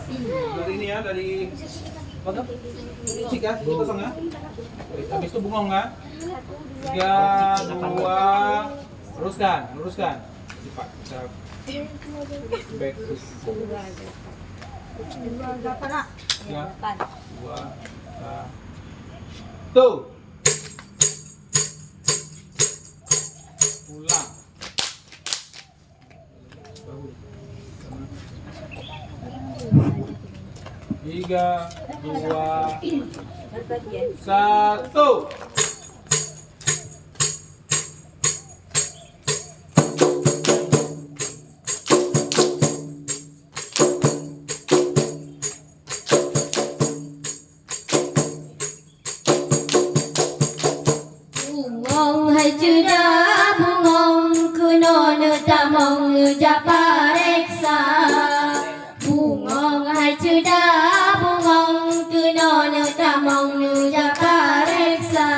Dari ini ya, dari apa tuh? Cik ya, itu kosong ya. Habis itu bungong ya. 3, 2, luruskan. Cepat. Back to ya. 2, 1. Pulang. 3, 2, 1. Bungong hai cuda bungong kuno nuta mong nuja pareksa. Bungong hai cuda bungong kuno nuta mong nuja pareksa.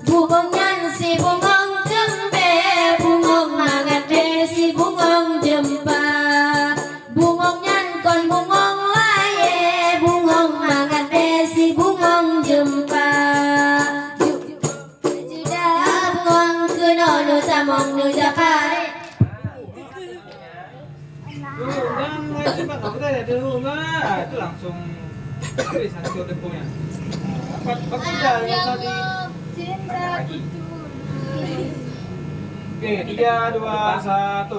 Bungong nyan si bungong kembe bungong mangat be si bungong jempa. Bungong nyan kon bungong laye bungong mangat be si bungong jempa. Tamong nu japare. Jangan mulai cepat, nggak boleh ada rumah. Itu langsung tulis hasil temponya. Apa udah yang tadi? Oke, 3, 2, 1.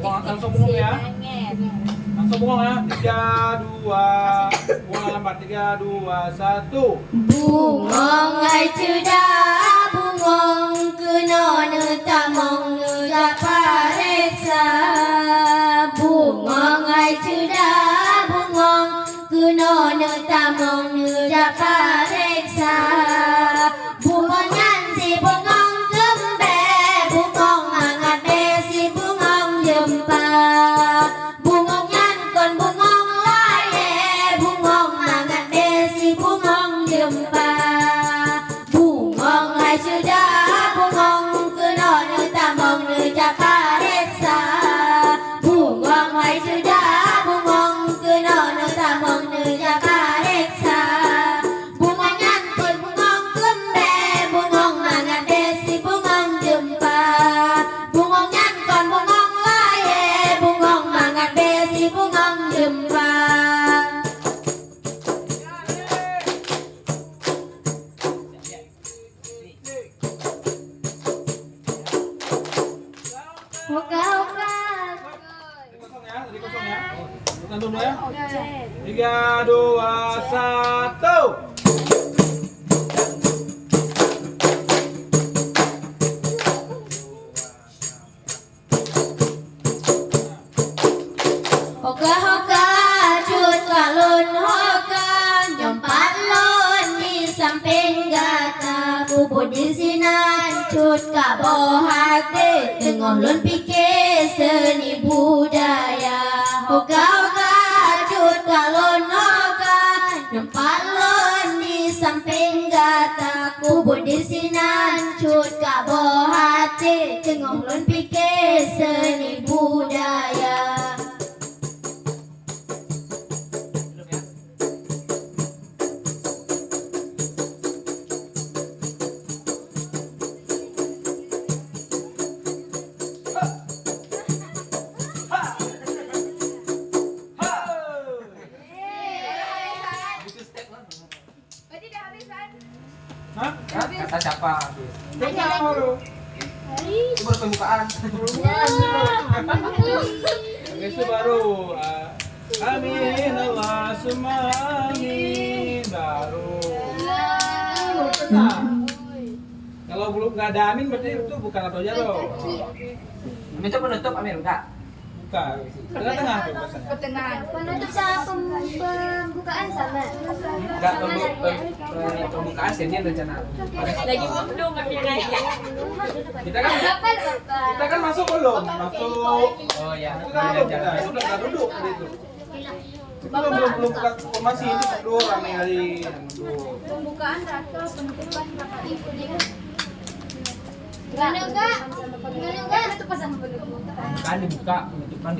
Buang langsung bungong ya. Langsung bungong ya. 3, 2. Buang lambat. 3, 2, 1. Bungong hai cuda bungong kuno nu tamong nu japareksa. Bungong hai cuda bungong kuno nu tamong nu japareksa. Bungong nyan si bungong kembe bungong hangat be si bungong jempa. Bungong nyan kon bungong laye bungong hangat be si bungong jempa. Bungong hai sudah bungong kuno nu tamong nu japareksa. Bungong hai sudah bungong kuno nu tamong nu japareksa. Bungong nyan kun bungong kembe bungong hangat be si bungong jempa. Bungong nyan kon bungong laye bungong hangat be si bungong jempa. Hoka hoka. Tadi kosong ya. Bukan dulu ya. 3, 2, 1. Hoka hoka cut kalun hoka nyompat lon di samping gata bubut di sinan cut kabo hati tengah lon pikir seni budaya. Hoka hoka cut kalun hoka nyompat lon di samping gata bubut di sinan cut kabo hati tengah lon pikir seni budaya. Hah? Kata siapa habis? Belum baru. Itu baru pembukaan. Itu baru. Amin Allah summa amin baru. Nah, kalau belum nggak ada amin berarti itu bukan atau jaro. Itu penutup Amir enggak? Bukan. Tengah-tengah tuh bahasanya. Pertengahan. Penutup sama pembukaan sama. Enggak pembukaan senior rencana. Lagi belum Kita kan masuk belum? Masuk. Oh ya. Itu kan belum kita. Itu udah duduk tadi itu. Kita belum buka formasi ini dulu rame kali. Pembukaan atau penutupan rapat info dia. Enggak. Itu pasang penutup. Kan dibuka penutupan